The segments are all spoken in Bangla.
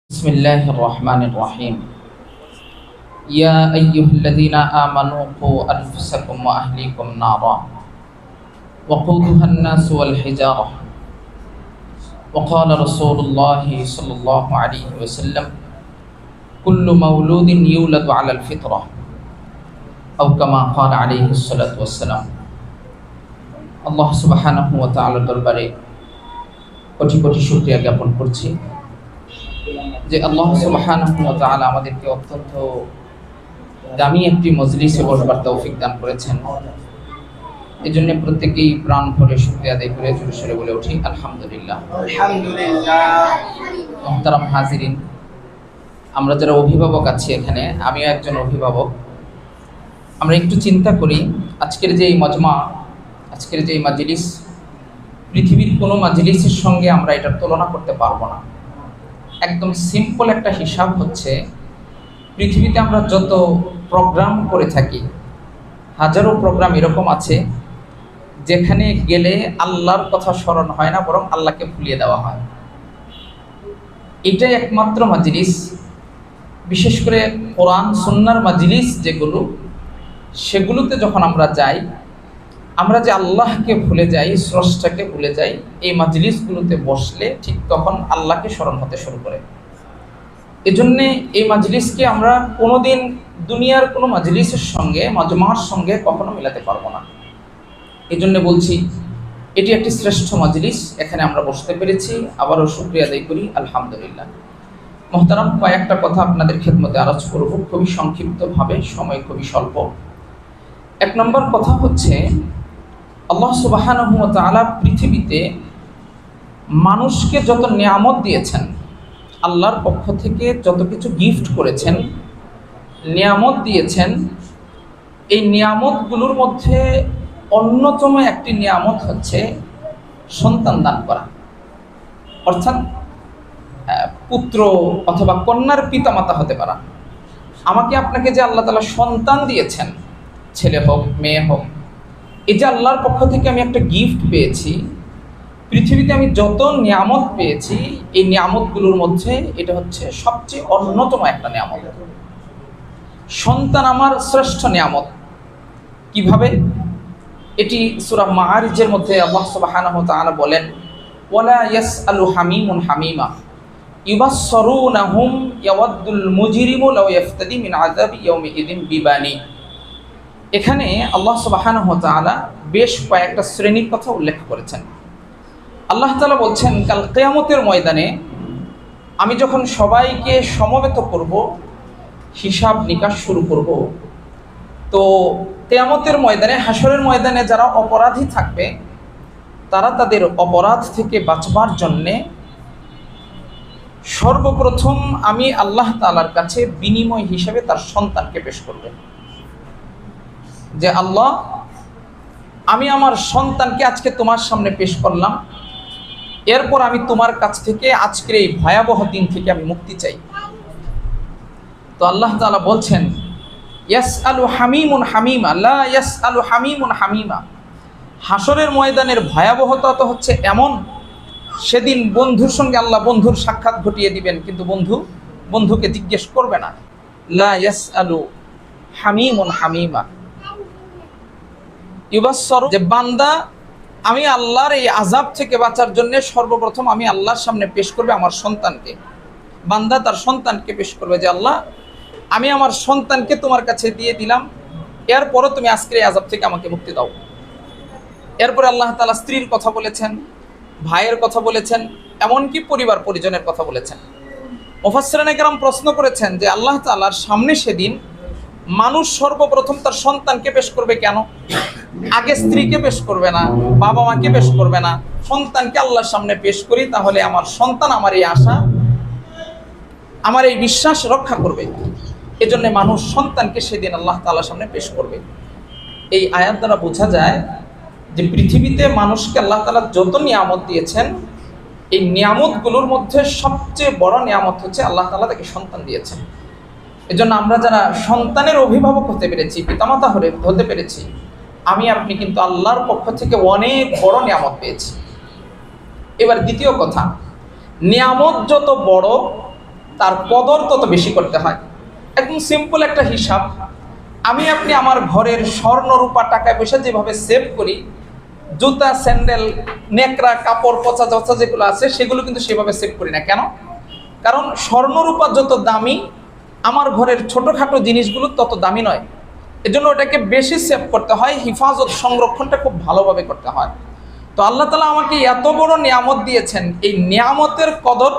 بسم الله الرحمن الرحيم يا أيها الذين آمنوا قوا أنفسكم وأهليكم نارا وقودها الناس والحجارة وقال رسول الله صلى الله عليه وسلم كل مولود يولد على الفطرة أو كما قال عليه الصلاة والسلام الله سبحانه وتعالى দরবারে কোটি কোটি শুকরিয়া জ্ঞাপন করছি যে আল্লাহ সুবহানাহু ওয়া তাআলা আমাদেরকে অত্যন্ত দামি একটি মজলিসে বসবার তৌফিক দান করেছেন। এজন্য প্রত্যেকেই প্রাণ ভরে শুকরিয়া আদায় করে জোরে সোরে বলে উঠি আলহামদুলিল্লাহ। আলহামদুলিল্লাহ। মুহতারাম হাজিরিন, আমরা যারা অভিভাবক আছি এখানে, আমিও একজন অভিভাবক, আমরা একটু চিন্তা করি আজকের যে এই মজমা, আজকের যে এই মাজলিস, পৃথিবীর কোনো মাজলিসের সঙ্গে আমরা এটার তুলনা করতে পারবো না। একদম সিম্পল একটা হিসাব হচ্ছে, পৃথিবীতে আমরা যত প্রোগ্রাম করে থাকি, হাজারো প্রোগ্রাম এরকম আছে যেখানে গেলে আল্লাহর কথা স্মরণ হয় না, বরং আল্লাহকে ভুলিয়ে দেওয়া হয়। এটাই একমাত্র মাজলিস, বিশেষ করে কোরআন সুন্নাহর মাজলিস যেগুলো, সেগুলোতে যখন আমরা যাই, আমরা যে আল্লাহকে ভুলে যাই, স্রষ্টাকে ভুলে যাই। এই মাজলিসগুলোতে বসলে ঠিক তখন আল্লাহকে স্মরণ হতে শুরু করে। এজন্যে এই মাজলিসকে আমরা কোনোদিন দুনিয়ার কোনো মাজলিসের সঙ্গে, মজমার সঙ্গে কখনো মেলাতে পারবো না। এজন্য বলছি এটি একটি শ্রেষ্ঠ মাজলিস, এখানে আমরা বসতে পেরেছি, আবারও শুকরিয়া আদায় করি আলহামদুলিল্লাহ। মুহতারাম, কয়েকটা কথা আপনাদের খেদমতে আরজ করব খুবই সংক্ষিপ্তভাবে, সময় খুবই স্বল্প। এক নম্বর কথা হচ্ছে, আল্লাহ সুবহানাহু ওয়া তাআলা পৃথিবীতে মানুষকে যত নিয়ামত দিয়েছেন, আল্লাহর পক্ষ থেকে যত কিছু গিফট করেছেন, নিয়ামত দিয়েছেন, এই নিয়ামতগুলোর মধ্যে অন্যতম একটি নিয়ামত হচ্ছে সন্তান দান করা। অর্থাৎ পুত্র অথবা কন্যার পিতামাতা হতে পারা। আমাকে আপনাকে যে আল্লাহ তাআলা সন্তান দিয়েছেন, ছেলে হোক মেয়ে হোক, এই যে আল্লাহর পক্ষ থেকে আমি একটা গিফট পেয়েছি, পৃথিবীতে আমি যত নিয়ামত পেয়েছি, এই নিয়ামতগুলোর মধ্যে এটা হচ্ছে সবচেয়ে অন্যতম একটা নিয়ামত। সন্তান আমার শ্রেষ্ঠ নিয়ামত। কিভাবে? এটি সূরা মাআরিজের মধ্যে আল্লাহ সুবহানাহু ওয়া তাআলা বলেন, ওয়ালা ইয়াসআলু হামিমুন হামিমা ইউবাসসিরুনাহুম ইয়াওয়াদ্দুল মুজরিমু লাউ ইফতাদি মিন আযাবি ইয়াউমিইযিন বিবানি। এখানে আল্লাহ সুবহানাহু ওয়া তাআলা বেশ কয়েকটা শ্রেণীর কথা উল্লেখ করেছেন। আল্লাহ তাআলা বলছেন, কাল কিয়ামতের ময়দানে আমি যখন সবাইকে সমবেত করব, হিসাব নিকাশ শুরু করব, তো কিয়ামতের ময়দানে, হাসরের ময়দানে যারা অপরাধী থাকবে, তারা তাদের অপরাধ থেকে বাঁচবার জন্যে সর্বপ্রথম আমি আল্লাহ তাআলার কাছে বিনিময় হিসেবে তার সন্তানকে পেশ করবে। যে আল্লাহ, আমি আমার সন্তানকে আজকে তোমার সামনে পেশ করলাম, এরপর আমি তোমার কাছ থেকে আজকের এই ভয়াবহ দিন থেকে আমি মুক্তি চাই। তো আল্লাহ তাআলা বলছেন, ইয়াসআলু হামিমুন হামিমা লা ইয়াসআলু হামিমুন হামিমা। হাসরের ময়দানের ভয়াবহতা তো হচ্ছে এমন, সেদিন বন্ধুর সঙ্গে আল্লাহ বন্ধুর সাক্ষাৎ ঘটিয়ে দিবেন, কিন্তু বন্ধু বন্ধুকে জিজ্ঞেস করবে না। লা ইয়াসআলু হামিমুন হামিমা ইউবাসসির, যে বান্দা, আমি আল্লাহর এই আযাব থেকে বাঁচার জন্য সর্বপ্রথম আমি আল্লাহর সামনে পেশ করবে আমার সন্তানকে। বান্দা তার সন্তানকে পেশ করবে যে আল্লাহ, আমি আমার সন্তানকে তোমার কাছে দিয়ে দিলাম, এরপরও তুমি আজকের এই আযাব থেকে আমাকে মুক্তি দাও। এরপরে আল্লাহ তাআলা স্ত্রীর কথা বলেছেন, ভাইয়ের কথা বলেছেন, এমনকি পরিবার পরিজনের কথা বলেছেন। মুফাসসিরিনে কেরাম প্রশ্ন করেছেন যে আল্লাহ তাআলার সামনে সেদিন মানুষ সর্বপ্রথম তার সন্তানকে পেশ করবে কেন? আগে স্ত্রীকে পেশ করবে না, বাবা মাকে পেশ করবে না, সন্তানকে আল্লাহর সামনে পেশ করি, তাহলে আমার সন্তান আমার এই আশা, আমার এই বিশ্বাস রক্ষা করবে। এজন্য মানুষ সন্তানকে সেদিন আল্লাহ তাআলার সামনে পেশ করবে। এই আয়াত দ্বারা বোঝা যায় যে পৃথিবীতে মানুষকে আল্লাহ তাআলা যত নিয়ামত দিয়েছেন, এই নিয়ামতগুলোর মধ্যে সবচেয়ে বড় নিয়ামত হচ্ছে আল্লাহ তাআলা তাকে সন্তান দিয়েছেন। এজন্য আমরা যারা সন্তানের অভিভাবক হতে পেরেছি, পিতামাতা হতে পেরেছি, আমি আপনি কিন্তু আল্লাহর পক্ষ থেকে অনেক বড় নিয়ামত পেয়েছি। এবার দ্বিতীয় কথা, নিয়ামত যত বড় তার কদর তত বেশি করতে হয়। একদম সিম্পল একটা হিসাব, আমি আপনি আমার ঘরের স্বর্ণ রূপা টাকা পয়সা যেভাবে সেভ করি, জুতা স্যান্ডেল নেকড়া কাপড় পচা জচা যেগুলো আছে সেগুলো কিন্তু সেভাবে সেভ করি না। কেন? কারণ স্বর্ণ রূপা যত দামি, আমার ঘরের ছোটোখাটো জিনিসগুলো তত দামি নয়। এজন্য ওটাকে বেশি সেভ করতে হয়, হিফাজত সংরক্ষণটা খুব ভালোভাবে করতে হয়। তো আল্লাহ তাআলা আমাকে এত বড় নিয়ামত দিয়েছেন, এই নিয়ামতের কদর,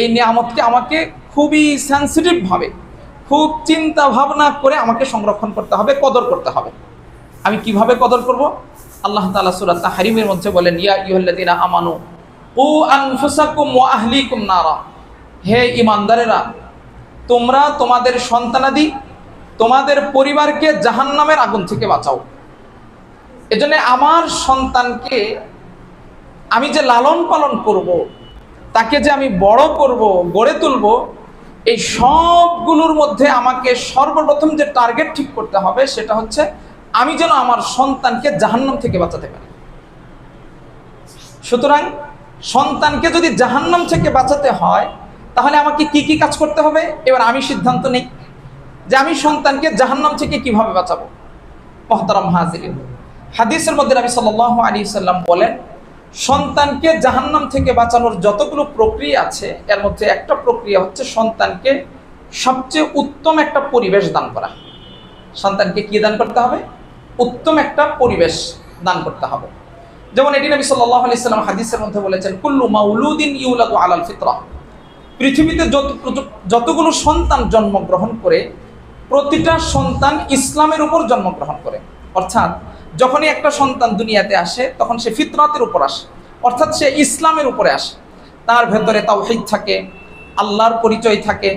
এই নিয়ামতকে আমাকে খুবই সেন্সিটিভভাবে, খুব চিন্তা ভাবনা করে আমাকে সংরক্ষণ করতে হবে, কদর করতে হবে। আমি কিভাবে কদর করব? আল্লাহ তাআলা সূরা তাহরিমের মধ্যে বলেন, ইয়া আইয়ুহাল্লাযীনা আমানু কু আনফুসাকুম ওয়া আহলিকুম নারা, হে ঈমানদারেরা, তোমরা তোমাদের সন্তানাদি, তোমাদের পরিবারকে জাহান্নামের আগুন থেকে বাঁচাও। এজন্য আমার সন্তানকে আমি যে লালন পালন করব, তাকে যে আমি বড় করব, গড়ে তুলব, এই সবগুলোর মধ্যে আমাকে সর্বপ্রথম যে টার্গেট ঠিক করতে হবে সেটা হচ্ছে আমি যেন আমার সন্তানকে জাহান্নাম থেকে বাঁচাতে পারি। সুতরাং সন্তানকে যদি জাহান্নাম থেকে বাঁচাতে হয় তাহলে আমাকে কি কি কাজ করতে হবে? এবার আমি সিদ্ধান্ত নেই যে আমি সন্তানকে জাহান্নাম থেকে কিভাবে বাঁচাবো। মুহতারাম হাজিরিন, হাদিসের মধ্যে নবী সাল্লাল্লাহু আলাইহি সাল্লাম বলেন, সন্তানকে জাহান্নাম থেকে বাঁচানোর যতগুলো প্রক্রিয়া আছে এর মধ্যে একটা প্রক্রিয়া হচ্ছে সন্তানকে সবচেয়ে উত্তম একটা পরিবেশ দান করা। সন্তানকে কি দান করতে হবে? উত্তম একটা পরিবেশ দান করতে হবে। যেমন এটি নবী সাল্লাল্লাহু আলাইহি সাল্লাম হাদিসের মধ্যে বলেছেন, কুল্লু মাউলুদিন ইউলাদু আলাল ফিতরা, পৃথিবীতে যতগুলো সন্তান জন্মগ্রহণ করে প্রতিটা সন্তান ইসলামের উপর জন্মগ্রহণ করে। অর্থাৎ যখনই একটা সন্তান দুনিয়াতে আসে তখন সে ফিতরাতের উপর আসে, অর্থাৎ সে ইসলামের উপরে আসে। তার ভেতরে তাওহীদ থাকে, আল্লাহর পরিচয় থাকে,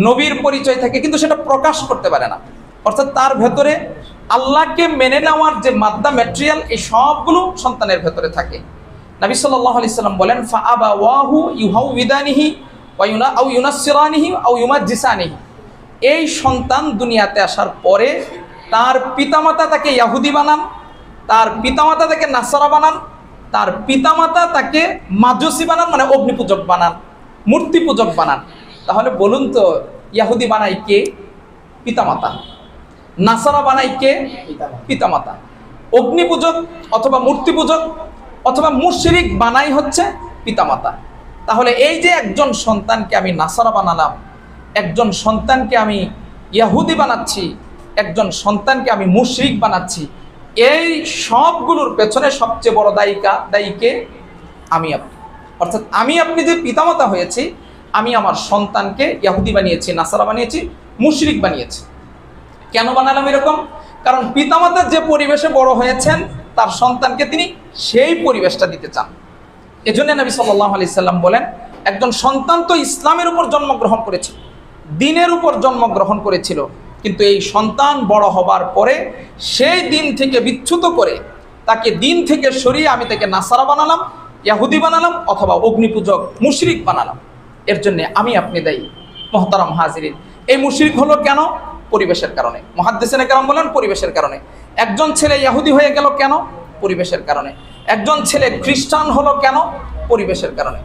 নবীর পরিচয় থাকে, কিন্তু সেটা প্রকাশ করতে পারে না। অর্থাৎ তার ভেতরে আল্লাহকে মেনে নেওয়ার যে মাদ্দা ম্যাটেরিয়াল, এই সবগুলো সন্তানের ভেতরে থাকে। নবী সাল্লাল্লাহু আলাইহি সাল্লাম বলেন, ফাআবাওয়াহু ইউহাউইদানিহি ওয়া ইউনাসসিরানিহি আও ইউমাজ্জিসানিহি, এই সন্তান দুনিয়াতে আসার পরে তার পিতামাতা তাকে ইহুদি বানান, তার পিতামাতা তাকে নাসারা বানান, তার পিতামাতা তাকে মাজুসি বানান, মানে অগ্নিপূজক বানান, মূর্তি পূজক বানান। তাহলে বলুন তো, ইহুদি বানাই কে? পিতামাতা। নাসারা বানাই কে? পিতামাতা। অগ্নিপূজক অথবা মূর্তি পূজক অথবা মুশরিক বানাই হচ্ছে পিতামাতা। তাহলে এই যে একজন সন্তানকে আমি নাসারা বানালাম, একজন সন্তানকে আমি ইহুদি বানাচ্ছি, একজন সন্তানকে আমি মুশরিক বানাচ্ছি, এই সবগুলোর পেছনে সবচেয়ে বড় দায়ীকে আমি আপনি। অর্থাৎ আমি আপনি যে পিতামাতা হয়েছি, আমি আমার সন্তানকে ইহুদি বানিয়েছি, নাসারা বানিয়েছি, মুশরিক বানিয়েছি। কেন বানালাম এরকম? কারণ পিতামাতা যে পরিবেশে বড় হয়েছেন তার সন্তানকে তিনি সেই পরিবেশটা দিতে চান। এজন্য নবী সাল্লাল্লাহু আলাইহি সাল্লাম বলেন, একজন সন্তান তো ইসলামের উপর জন্মগ্রহণ করেছিল, দ্বীনের উপর জন্মগ্রহণ করেছিল, কিন্তু এই সন্তান বড় হবার পরে সেই দিন থেকে বিচ্যুত করে তাকে দিন থেকে সরিয়ে আমি তাকে নাসারা বানালাম, ইহুদি বানালাম, অথবা অগ্নিপূজক মুশরিক বানালাম। এর জন্য আমি আপনি দায়ী। মুহতারাম হাজিরিন, এই মুশরিক হলো কেন? পরিবেশের কারণে। মুহাদ্দিসিনে কেরাম বলেন পরিবেশের কারণে। একজন ছেলে ইহুদি হয়ে গেল কেন? পরিবেশের কারণে। একজন ছেলে খ্রিস্টান হলো কেন? পরিবেশের কারণে।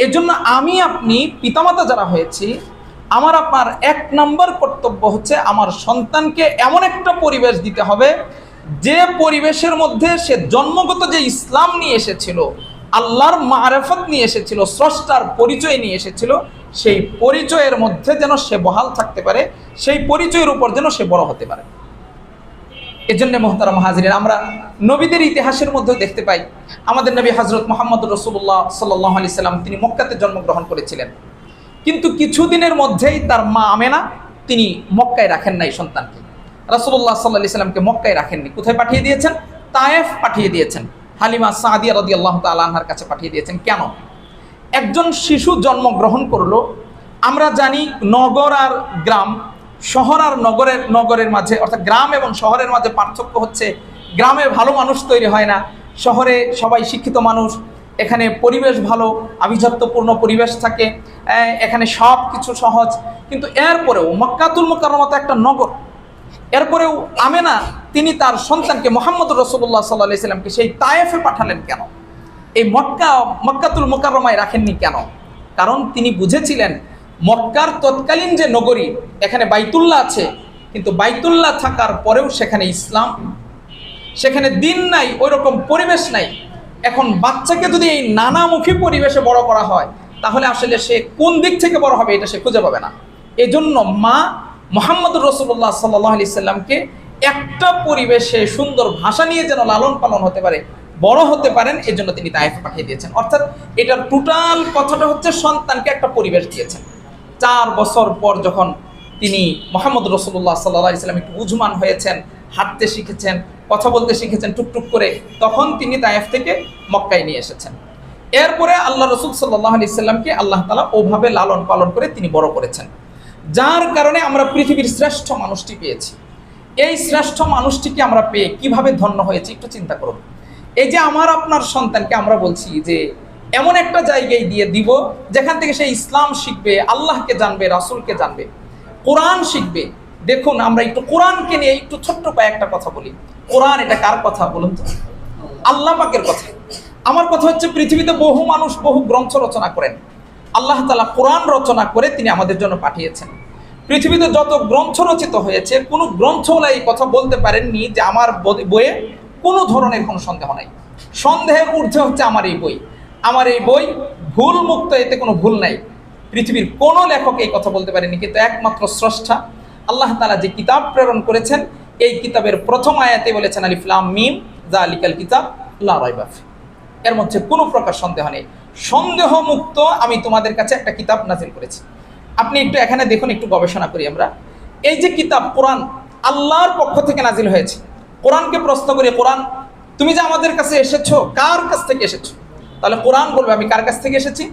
এজন্য আমি আপনি পিতামাতা যারা হয়েছি, আমার আপনার এক নম্বর কর্তব্য হচ্ছে আমার সন্তানকে এমন একটা পরিবেশ দিতে হবে যে পরিবেশের মধ্যে সে জন্মগত যে ইসলাম নিয়ে এসেছিল, আল্লাহর মারিফত নিয়ে এসেছিল, স্রষ্টার পরিচয় নিয়ে এসেছিল, সেই পরিচয়ের মধ্যে যেন সে বহাল থাকতে পারে, সেই পরিচয়ের উপর যেন সে বড় হতে পারে। এজন্য মুহতারাম হাজিরিন, আমরা নবীদের ইতিহাসের মধ্যে দেখতে পাই, আমাদের নবী হযরত মুহাম্মদ রাসূলুল্লাহ সাল্লাল্লাহু আলাইহি সাল্লাম তিনি মক্কাতে জন্মগ্রহণ করেছিলেন, কিন্তু কিছুদিনের মধ্যেই তার মা আমেনা তিনি মক্কায় রাখেন নাই সন্তানকে। রাসূলুল্লাহ সাল্লাল্লাহু আলাইহি সাল্লামকে মক্কায় রাখেননি, কোথায় পাঠিয়ে দিয়েছেন? তায়েফ পাঠিয়ে দিয়েছেন, হালিমা সাদিয়া রাদিয়াল্লাহু তাআলা আনহার কাছে পাঠিয়ে দিয়েছেন। কেন? একজন শিশু জন্মগ্রহণ করলো, আমরা জানি নগর আর গ্রাম, শহর আর নগরের মাঝে, অর্থাৎ গ্রাম এবং শহরের মাঝে পার্থক্য হচ্ছে গ্রামে ভালো মানুষ তৈরি হয় না, শহরে সবাই শিক্ষিত মানুষ, এখানে পরিবেশ ভালো, আভিজাত্যপূর্ণ পরিবেশ থাকে, এখানে সব কিছু সহজ। কিন্তু এরপরেও মক্কাতুল মুকাররমা তো একটা নগর, এরপরেও আমেনা তিনি তার সন্তানকে মুহাম্মদ রাসূলুল্লাহ সাল্লাল্লাহু আলাইহি সাল্লামকে সেই তায়েফে পাঠালেন কেন? এই মক্কাতুল মুকাররমায় রাখেননি কেন? কারণ তিনি বুঝেছিলেন মক্কার তৎকালীন যে নগরী, এখানে বাইতুল্লাহ আছে, কিন্তু বাইতুল্লাহ থাকার পরেও সেখানে ইসলাম, সেখানে দিন নাই, ওই রকম পরিবেশ নাই। এখন বাচ্চাকে যদি এই নানামুখী পরিবেশে বড় করা হয়, তাহলে আসলে সে কোন দিক থেকে বড় হবে এটা সে খুঁজে পাবে না। এজন্য মা মুহাম্মদুর রাসূলুল্লাহ সাল্লাল্লাহু আলাইহি সাল্লামকে একটা পরিবেশে সুন্দর ভাষা নিয়ে যেন লালন পালন হতে পারে, বড় হতে পারেন, এজন্য তিনি তায়েফে পাঠিয়ে দিয়েছেন। অর্থাৎ এটার টোটাল কথাটা হচ্ছে সন্তানকে একটা পরিবেশ দিয়েছেন। 4 বছর পর যখন তিনি মুহাম্মদ রাসূলুল্লাহ সাল্লাল্লাহু আলাইহি সাল্লাম একটু বুঝমান হয়েছেন, হাঁটতে শিখেছেন, কথা বলতে শিখেছেন টুকটুক করে, তখন তিনি তায়েফ থেকে মক্কায় নিয়ে এসেছেন। এরপরে আল্লাহ রাসূল সাল্লাল্লাহু আলাইহি সাল্লামকে আল্লাহ তাআলা ওভাবে লালন পালন করে তিনি বড় করেছেন, যার কারণে আমরা পৃথিবীর শ্রেষ্ঠ মানুষটি পেয়েছি। এই শ্রেষ্ঠ মানুষটিকে আমরা পেয়ে কিভাবে ধন্য হয়েছি একটু চিন্তা করুন। এই যে আমার আপনার সন্তানকে আমরা বলছি যে এমন একটা জায়গায় দিয়ে দিব যেখান থেকে সে ইসলাম শিখবে, আল্লাহকে জানবে, রাসূলকে জানবে, কোরআন শিখবে। দেখুন, আমরা একটু কোরআনকে নিয়ে একটু ছোট্ট কয়েকটা কথা বলি। কোরআন এটা কার কথা বলুন তো? আল্লাহ পাকের কথা। আমার কথা হচ্ছে, পৃথিবীতে বহু মানুষ বহু গ্রন্থ রচনা করেন, আল্লাহ তাআলা কোরআন রচনা করে তিনি আমাদের জন্য পাঠিয়েছেন। পৃথিবীতে যত গ্রন্থ রচিত হয়েছে, কোনো গ্রন্থওয়ালা এই কথা বলতে পারেননি যে আমার বইয়ে কোনো ধরনের কোনো সন্দেহ নাই, সন্দেহের ঊর্ধ্বে হচ্ছে আমার এই বই, আমার এই বই ভুল মুক্ত, এতে কোনো ভুল নাই। পৃথিবীর কোনো লেখক এই কথা বলতে পারেনি, কিন্তু একমাত্র স্রষ্টা আল্লাহ তাআলা যে কিতাব প্রেরণ করেছেন, এই কিতাবের প্রথম আয়াতে বলেছেন আলিফ লাম মিম যালিকাল কিতাব লা রাইবা ফি, এর মধ্যে কোনো প্রকার সন্দেহ নেই, সন্দেহ মুক্ত আমি তোমাদের কাছে একটা কিতাব নাজিল করেছি। আপনি একটু এখানে দেখুন, একটু গবেষণা করি আমরা। এই যে কিতাব কোরআন আল্লাহর পক্ষ থেকে নাজিল হয়েছে। কোরআনকে প্রশ্ন করি, কোরআন তুমি যে আমাদের কাছে এসেছো, কার কাছ থেকে এসেছো? তাহলে কোরআন বলবে আমি কার কাছ থেকে এসেছি?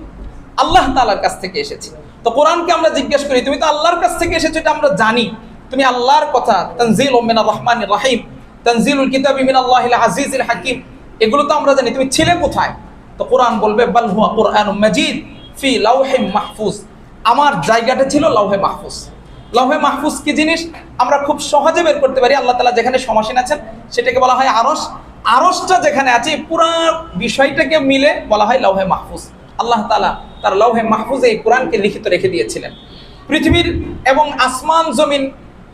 আল্লাহ তাআলার কাছ থেকে এসেছি। তো কোরআনকে আমরা জিজ্ঞেস করি, তুমি তো আল্লাহর কাছ থেকে এসেছো, এটা আমরা জানি, তুমি আল্লাহর কথা, তানজিলুম মিনার রহমানির রহিম, তানজিলুল কিতাবি মিনাল্লাহিল আজিজিল হাকিম, এগুলো তো আমরা জানি, তুমি ছিলে কোথায়? তো কোরআন বলবে বাল হুয়া কুরআনুম মাজিদ ফি লাওহিম মাহফুজ, আমার জায়গাটা ছিল লাওহে মাহফুজ। লাওহে মাহফুজ কি জিনিস আমরা খুব সহজে বের করতে পারি। আল্লাহ তাআলা যেখানে সমাসীন আছেন সেটাকে বলা হয় আরশ, আরশটা যেখানে আছে পুরো বিষয়টাকে মিলে বলা হয় লাওহে মাহফুজ। আল্লাহ তাআলা তার লাওহে মাহফুজে এই কোরআনকে লিখিত রেখে দিয়েছিলেন। পৃথিবীর এবং আসমান জমিন,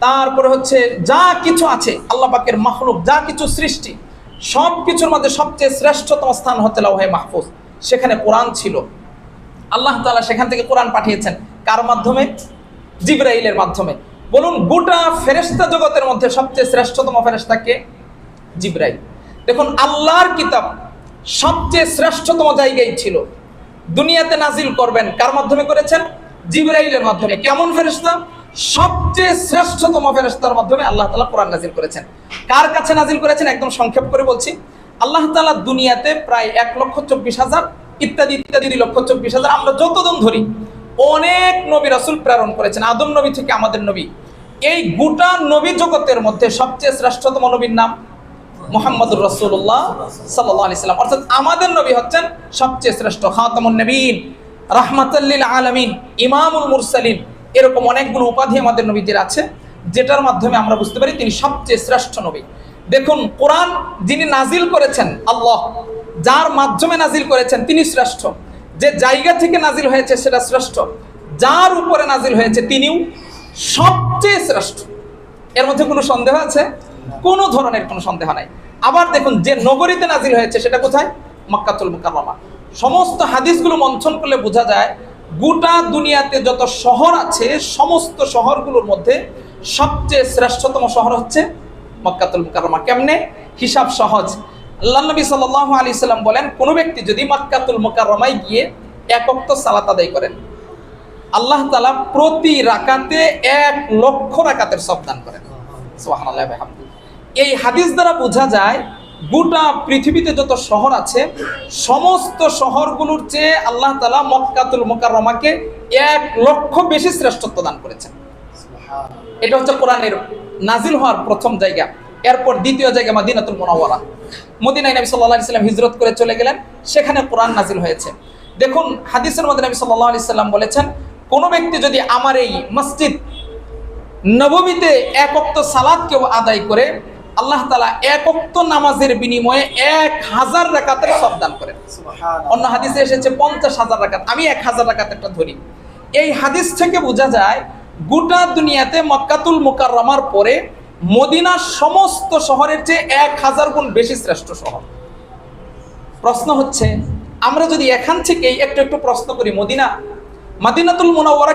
তারপরে হচ্ছে যা কিছু আছে আল্লাহ পাকের মাখলুক, যা কিছু সৃষ্টি, সব কিছুর মধ্যে সবচেয়ে শ্রেষ্ঠতম স্থান হচ্ছে লাওহে মাহফুজ। সেখানে কোরআন ছিল। আল্লাহ তাআলা সেখান থেকে কোরআন পাঠিয়েছেন কার মাধ্যমে? জিবরাইলের মাধ্যমে। বলুন, গোটা ফেরেশতা জগতের মধ্যে সবচেয়ে শ্রেষ্ঠতম ফেরেশতা কে? জিবরাইল। দেখুন, আল্লাহর কিতাব সবচেয়ে শ্রেষ্ঠতম জায়গায় ছিল, দুনিয়াতে নাজিল করবেন কার মাধ্যমে করেছেন? জিবরাইলের মাধ্যমে। কেমন ফেরেশতা? সবচেয়ে শ্রেষ্ঠতম ফেরেশতার মাধ্যমে আল্লাহ তাআলা কোরআন নাজিল করেছেন। কার কাছে নাজিল করেছেন? একদম সংক্ষেপ করে বলছি, আল্লাহ তাআলা দুনিয়াতে প্রায় 1,24,000 ইত্যাদি ইত্যাদি 2,24,000 আমরা যতজন ধরি অনেক নবী রাসূল প্রেরণ করেছেন, আদম নবী থেকে আমাদের নবী। এই গোটা নবী জগতের মধ্যে সবচেয়ে শ্রেষ্ঠতম নবীর নাম মুহাম্মদুর রাসূলুল্লাহ সাল্লাল্লাহু আলাইহি সাল্লাম। অর্থাৎ আমাদের নবী হচ্ছেন সবচেয়ে শ্রেষ্ঠ, খাতামুন নবীন, রাহমাতাল লিল আলামিন, ইমামুল মুরসালিন, এরকম অনেকগুলো উপাধি আমাদের নবীদের আছে, যেটার মাধ্যমে আমরা বুঝতে পারি তিনি সবচেয়ে শ্রেষ্ঠ নবী। দেখুন, কোরআন যিনি নাজিল করেছেন আল্লাহ, যার মাধ্যমে নাজিল করেছেন তিনি শ্রেষ্ঠ, যে জায়গা থেকে নাজিল হয়েছে সেটা শ্রেষ্ঠ, যার উপরে নাজিল হয়েছে তিনিও সবচেয়ে শ্রেষ্ঠ। এর মধ্যে কোনো সন্দেহ আছে? কোনো ধরনের কোনো সন্দেহ নাই। আবার দেখুন, যে নগরীতে নাজিল হয়েছে সেটা কোথায়? মক্কাতুল মুকাররমা। সমস্ত হাদিসগুলো মন্থন করলে বোঝা যায় গোটা দুনিয়াতে যত শহর আছে সমস্ত শহরগুলোর মধ্যে সবচেয়ে শ্রেষ্ঠতম শহর হচ্ছে মক্কাতুল মুকাররমা। কেমনে? হিসাব সহজ। আল্লাহ নবী সাল্লাল্লাহু আলাইহি সাল্লাম বলেন, কোনো ব্যক্তি যদি মক্কাতুল মুকাররমায় গিয়ে 1 ওয়াক্ত সালাত আদায় করেন, আল্লাহ তাআলা প্রতি রাকাতে 1,00,000 রাকাতের সওয়াব দান করেন। সুবহানাল্লাহ ওয়া বিহামদিহি। এই হাদিস দ্বারা বোঝা যায় গোটা পৃথিবীতে যত শহর আছে সমস্ত শহরগুলোর চেয়ে আল্লাহ তাআলা মক্কাতুল মুকাররমাকে 1,00,000 বেশি শ্রেষ্ঠত্ব দান করেছেন। এটা হচ্ছে কোরআনের নাজিল হওয়ার প্রথম জায়গা। এরপর দ্বিতীয় জায়গা মদিনাতুল মুনাওয়ারা। মদিনায় নবী সাল্লাল্লাহু আলাইহি সাল্লাম হিজরত করে চলে গেলেন, সেখানে কোরআন নাজিল হয়েছে। দেখুন, হাদিসের মধ্যে নবী সাল্লাল্লাহু আলাইহি সাল্লাম বলেছেন, কোন ব্যক্তি যদি আমার এই মসজিদ নববীতে 1 ওয়াক্ত সালাত কেউ আদায় করে, আল্লাহ তাআলা 1 ওয়াক্ত নামাজের বিনিময়ে 1000 রাকাতের সওয়াব দান করেন। অন্য হাদিসে এসেছে 50,000 রাকাত। আমি 1000 রাকাত একটা ধরি। এই হাদিস থেকে বোঝা যায় গোটা দুনিয়াতে মক্কাতুল মুকাররমার পরে মদিনা সমস্ত শহরের চেয়ে 1000 গুণ বেশি শ্রেষ্ঠ শহর। প্রশ্ন হচ্ছে, আমরা যদি এখান থেকেই একটু একটু প্রশ্ন করি, মদিনাতুল মুনাওয়ারা